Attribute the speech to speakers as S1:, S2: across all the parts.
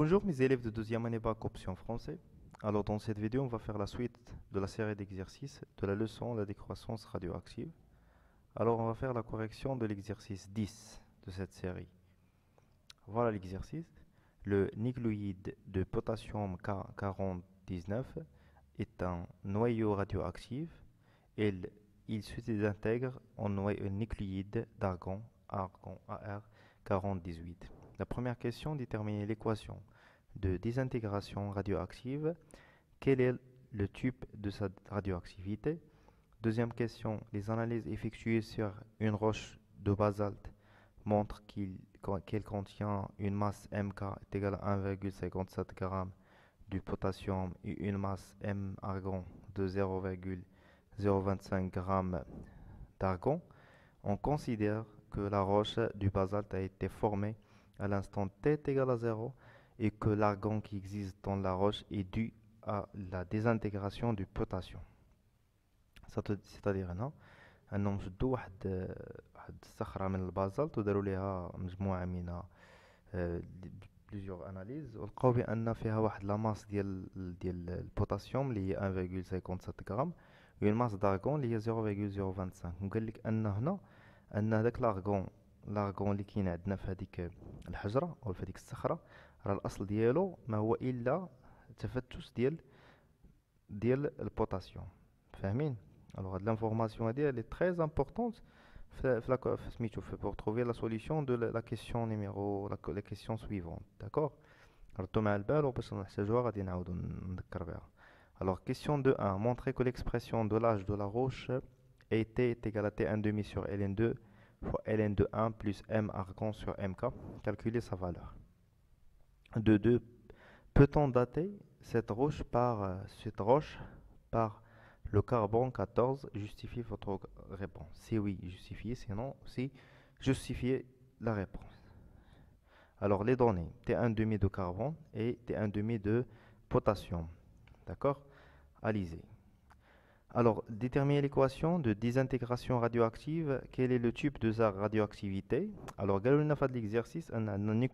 S1: Bonjour mes élèves de deuxième année bac option français. Alors dans cette vidéo, on va faire la suite de la série d'exercices de la leçon la décroissance radioactive. Alors on va faire la correction de l'exercice 10 de cette série. Voilà l'exercice. Le nucléide de potassium K4019 est un noyau radioactif et il se désintègre en nucléide d'argon Ar4018. La première question détermine l'équation de désintégration radioactive. Quel est le type de sa radioactivité? Deuxième question, les analyses effectuées sur une roche de basalte montrent qu'elle contient une masse Mk est égale à 1,57 g du potassium et une masse M argon de 0,025 g d'argon. On considère que la roche du basalte a été formée à l'instant t est égal à 0 et que l'argon qui existe dans la roche est dû à la désintégration du potassium. C'est-à-dire انهم شدوا واحد الصخره من البازالت وداروا ليها مجموعه من بليزيور اناليز ولقاو بان فيها واحد لا ماس ديال البوتاسيوم اللي هي 1,57 غرام و ماس دارغون اللي هي 0,025. وقال لك ان هنا ان هذاك لارغون اللي كاين عندنا في هذيك الحجره او في هذيك الصخره راه الاصل ديالو ما هو الا تفتت ديال البوتاسيوم. فاهمين؟ Alors, de l'information à dire, elle est très importante pour trouver la solution de la question la question suivante. D'accord? Alors, question 2.1. Montrer que l'expression de l'âge de la roche est égale à T1,5 sur Ln2 fois Ln2,1 plus M argon sur Mk. Calculer sa valeur. 2.2. Peut-on dater cette roche par le carbone 14? Justifie votre réponse. Si oui, justifiez. Sinon, si, justifiez la réponse. Alors, les données. T1,5 de carbone et T1,5 de potassium. D'accord? Alizé. Alors, déterminer l'équation de désintégration radioactive. Quel est le type de sa radioactivité? Alors, on a fait l'exercice. On a un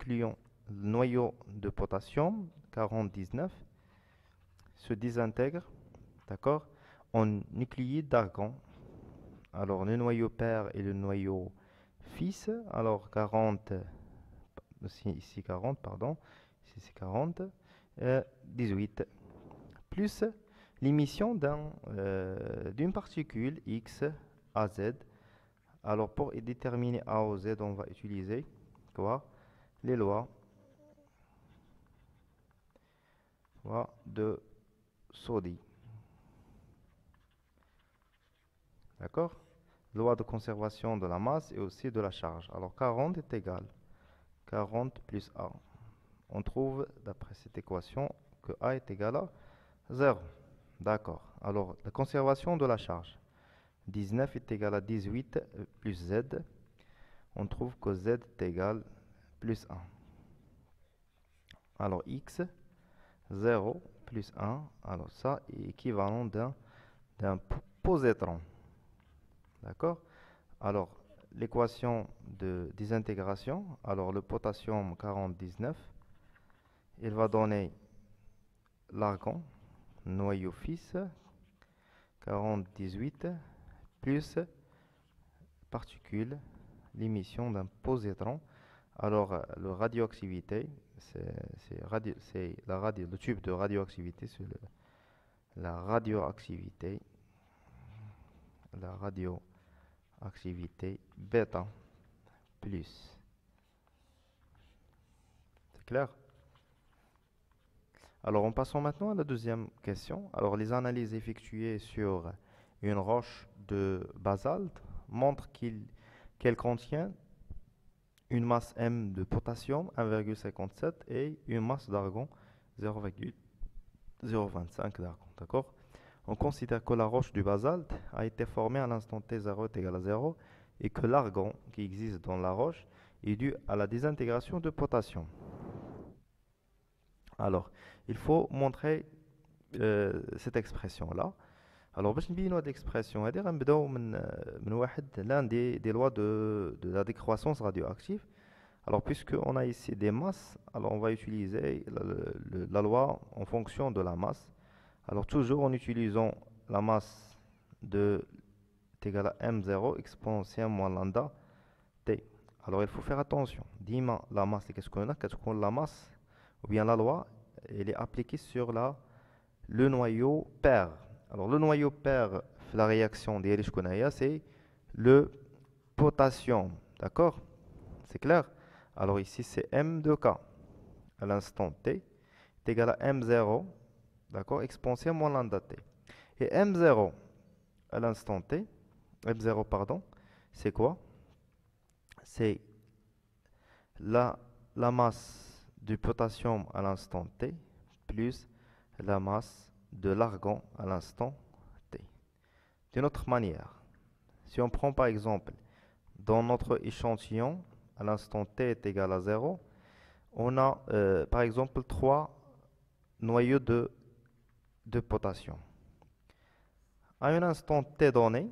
S1: noyau de potassium 4019 se désintègre. D'accord? En nucléide d'argon. Alors le noyau père et le noyau fils. Alors 40, ici 40, pardon, ici c'est 40, 18, plus l'émission d'une particule X à Z. Alors pour déterminer A ou Z, on va utiliser quoi? Les lois de Soddy. D'accord? Loi de conservation de la masse et aussi de la charge. Alors 40 est égal 40 plus A. On trouve d'après cette équation que A est égal à 0. D'accord. Alors la conservation de la charge. 19 est égal à 18 plus Z. On trouve que Z est égal plus 1. Alors X, 0 plus 1. Alors ça est équivalent d'un positron. D'accord? Alors, l'équation de désintégration, alors le potassium 4019, il va donner l'argon, noyau fils, 4018, plus particule, l'émission d'un positron. Alors, la radioactivité, le type de radioactivité, c'est la radioactivité bêta plus. C'est clair? Alors, en passant maintenant à la deuxième question. Alors, les analyses effectuées sur une roche de basalte montrent qu'elle contient une masse M de potassium 1,57 et une masse d'argon 0,025 d'argon. D'accord? On considère que la roche du basalte a été formée à l'instant T0 est égal à 0 et que l'argon qui existe dans la roche est dû à la désintégration de potassium. Alors, il faut montrer cette expression-là. Alors, باش نبينوا هذه l'expression هذه غنبداو من واحد l'un des lois de la décroissance radioactive. Alors, puisqu'on a ici des masses, alors on va utiliser la loi en fonction de la masse. Alors, toujours en utilisant la masse de t égale à m0 exponentielle moins lambda t. Alors, il faut faire attention. Dima, la masse, qu'est-ce qu'on a? Qu'est-ce qu'on a la masse, ou bien la loi, elle est appliquée sur le noyau pair. Alors, le noyau pair, la réaction d'Eli c'est le potassium. D'accord? C'est clair? Alors, ici, c'est M de K à l'instant T est égal à M0, d'accord? Exponentielle moins lambda T. Et M0 à l'instant T, M0, pardon, c'est quoi? C'est la, la masse du potassium à l'instant T plus la masse de l'argon à l'instant T. D'une autre manière, si on prend par exemple dans notre échantillon, à l'instant T est égal à 0, on a par exemple 3 noyaux de potassium. À un instant T donné,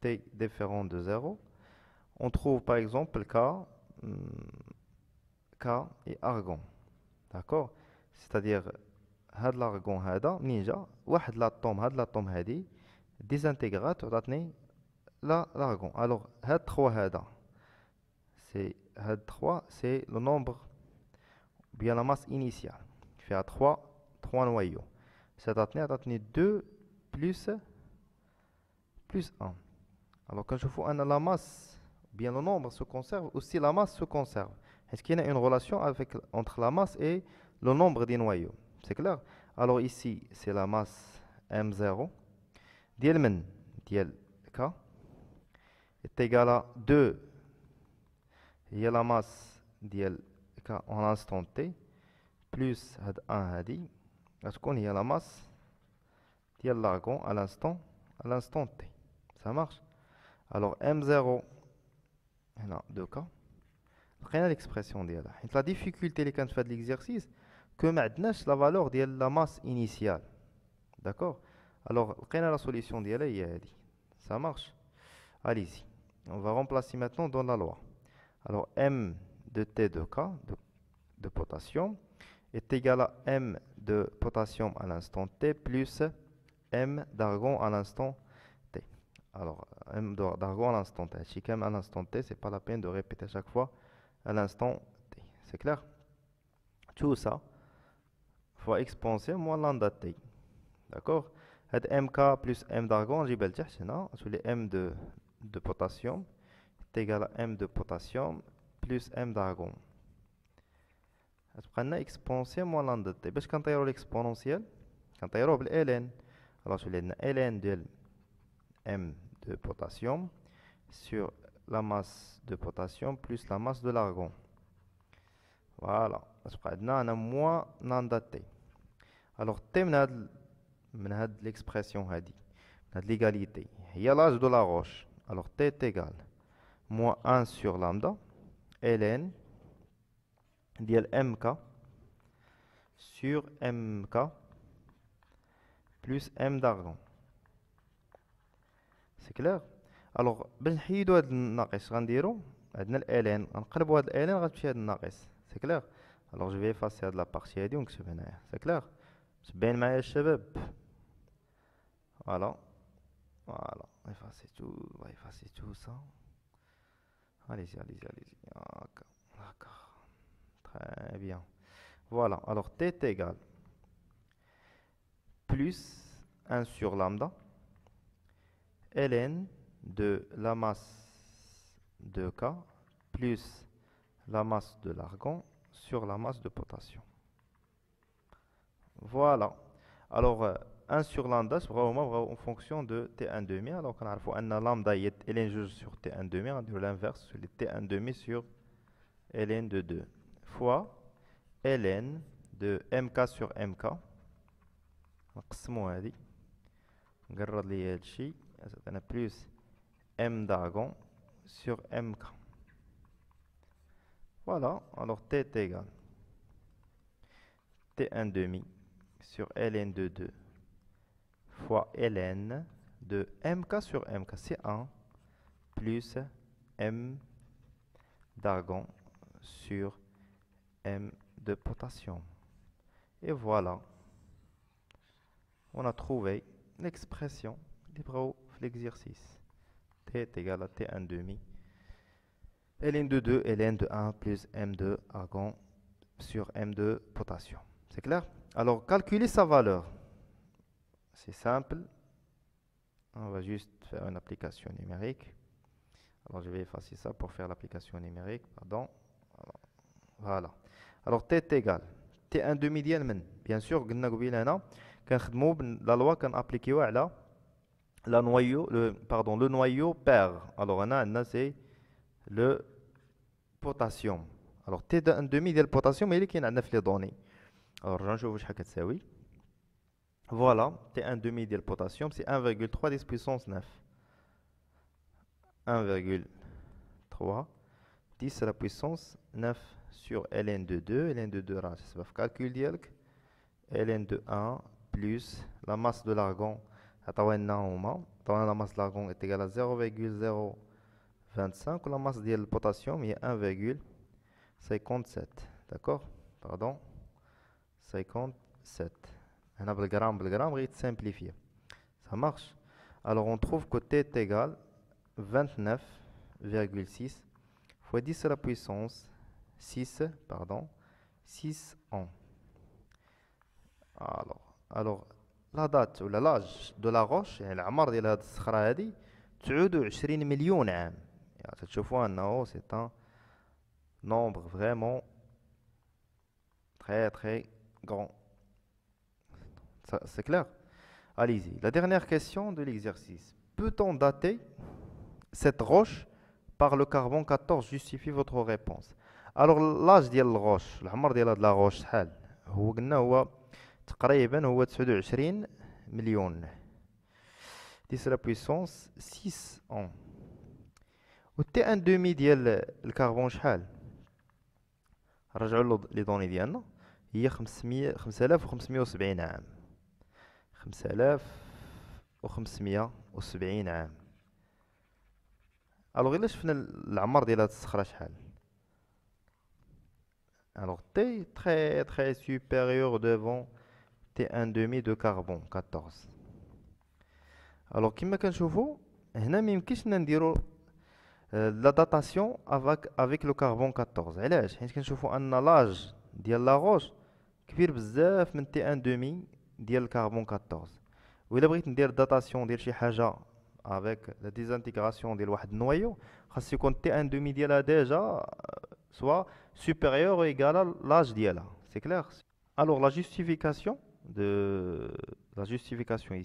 S1: T différent de 0, on trouve par exemple K et argon. D'accord? C'est-à-dire, هاد l'argon هذا منين جا واحد l'atome هادي désintégrate وعطاتني l'argon. Alors, هاد 3 هذا هاد 3 c'est le nombre bien la masse initiale qui fait à 3 noyaux. Ça عطاتني 2 plus 1. Alors, quand je fais la masse, bien le nombre se conserve, aussi la masse se conserve. Est-ce qu'il y a une relation entre la masse et le nombre des noyaux? C'est clair? Alors ici, c'est la masse M0. ديال من ديال K est égal à 2. Il y a la masse ديال K en instant T plus 1 هادي. Est-ce qu'on y a la masse ديال l'argon à l'instant T? Ça marche? Alors M0 هنا 2K. لقينا l'expression ديالها حيت la difficulté اللي كانت في هذا l'exercice que ما عندناش la valeur ديال la masse initiale. D'accord? Alors لقينا la solution ديالها هي هذه. Ça marche? Allez-y. On va remplacer maintenant dans la loi. Alors M de T de K de potassium est égal à M de potassium à l'instant T plus M d'argon à l'instant T. Alors M d'argon à l'instant T. Si quand même à l'instant T, c'est pas la peine de répéter chaque fois à l'instant T. C'est clair? Tout ça fois exponentielle moins lambda T. D'accord? MK plus M d'argon, j'ai bel sur les M de potassium est égal à M de potassium plus M d'argon. On a exponentielle moins lambda T. Parce quand on a l'exponentielle, quand on a ln, alors sur les ln de M de potassium sur la masse de potassium plus la masse de l'argon. Voilà. On a moins lambda T. Alors, T من هاد l'expression هادي هاد l'égalité هي l'âge de la roche. Alors T est égal moins 1 sur lambda ln ديال mk sur mk plus m d'argon. C'est clair? Alors باش نحيدو هاد الناقص غنديرو عندنا ln غنقلبو هاد ln غتمشي هاد الناقص. C'est clair? Alors je vais effacer هاد la partie هادي ونكتب هنايا. C'est clair? باين معايا الشباب؟ Voilà. Voilà. On va effacer tout ça. Allez-y, allez-y, allez-y. D'accord. Très bien. Voilà. Alors, T est égal plus 1 sur lambda ln de la masse de K plus la masse de l'argon sur la masse de potassium. Voilà. Alors, 1 sur lambda, c'est vraiment en fonction de T1 demi. Alors, on a un lambda est ln sur T1 demi, on dit l'inverse, sur les T1 demi sur ln de 2 fois ln de mk sur mk. نقسمو هذه نقرر لي هذا الشيء أنا plus m d'argon sur mk. Voilà, alors T est égal T1 demi sur ln de 2 fois ln de mk sur mk, c'est 1 plus m d'argon sur M de potassium. Et voilà, on a trouvé l'expression de l'exercice. T est égal à T1 demi ln de 2 ln de 1 plus M de argon sur M de potassium. C'est clair? Alors, calculer sa valeur. C'est simple. On va juste faire une application numérique. Alors, je vais effacer ça pour faire l'application numérique. Pardon. Alors, voilà. Alors, T est égal. T1 demi ديال من. Bien sûr, قلنا قبيله هنا كنخدموا la loi كنابليكيوها على le noyau pair. Alors, هنا c'est le potassium. Alors, T1 demi ديال البوتاسيوم هي اللي كاين عندنا في لي دوني. Alors, نشوفوا شحال كتساوي. Voilà, T1 demi ديال البوتاسيوم c'est 1,3 10 puissance 9. 1,3 10 à la puissance 9 sur ln de 2. ln de 2 راه تحسبها في calcul ديالك. ln de 1 plus la masse de l'argon عطاوها لنا هما. عطاونا la masse de l'argon est égale à 0,025 و la masse ديال البوتاسيوم هي 1,57. D'accord? Pardon. 57. هنا بالغرام غيتسامبليفيا. Ça marche. Alors on trouve que T est égal 29,6 fois 10 à la puissance 6 ans. Alors la date ou l'âge de la roche يعني العمر ديال هاد الصخرة هادي 29 مليون عام. يعني تشوفوا انه c'est un nombre vraiment très très grand. C'est clair? Allez-y. La dernière question de l'exercice. Peut-on dater cette roche par le carbone 14? Justifiez votre réponse. Alors l'âge ديال الروش العمر ديال هاد لاغوش شحال هو؟ قلنا هو تقريبا هو 29 مليون 10 la puissance 6 ans. و تي ان دومي ديال الكربون شحال؟ رجعوا لي دوني ديالنا هي 5570 عام. 5570 عام. الوغ الا شفنا العمر ديال هاد الصخرة شحال؟ Alors T est très très supérieur devant T1 demi de carbone 14. Alors كما كنشوفوا هنا ما يمكنش نديرو لا داتاسيون avec le carbone 14. علاش؟ حيت كنشوفوا ان لاج ديال لاغوش كبير بزاف من T1 demi ديال الكربون 14. وإلا بغيت ندير داتاسيون ندير شي حاجة avec la désintégration ديال واحد النويو خاص يكون T1 demi ديالها ديجا soit supérieur ou égal à l'âge d'IALA. C'est clair? Alors la justification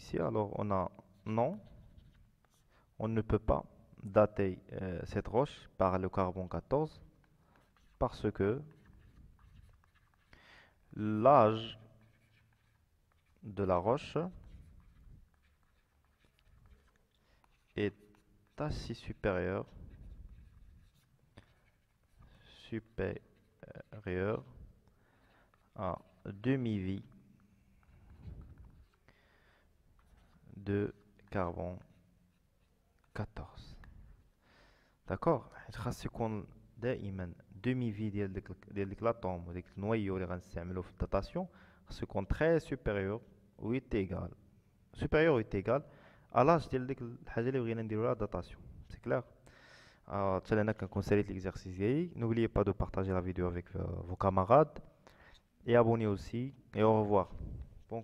S1: ici, alors on a non, on ne peut pas dater cette roche par le carbone 14 parce que l'âge de la roche est assez supérieur à demi-vie de carbone 14. d'accord خاص يكون دائما demi-vie ديال ديك لاتوم وديك النويو اللي غنستعملو في الداتاسيون خاص يكون très supérieur ou est égal à l'âge ديال ديك الحاجه اللي بغينا نديرو لها داتاسيون. سي كلير؟ حتى لهنا كنكون ساليت l'exercice ديالي. N'oubliez pas de partager la vidéo avec vos camarades et abonnez aussi et au revoir. Bon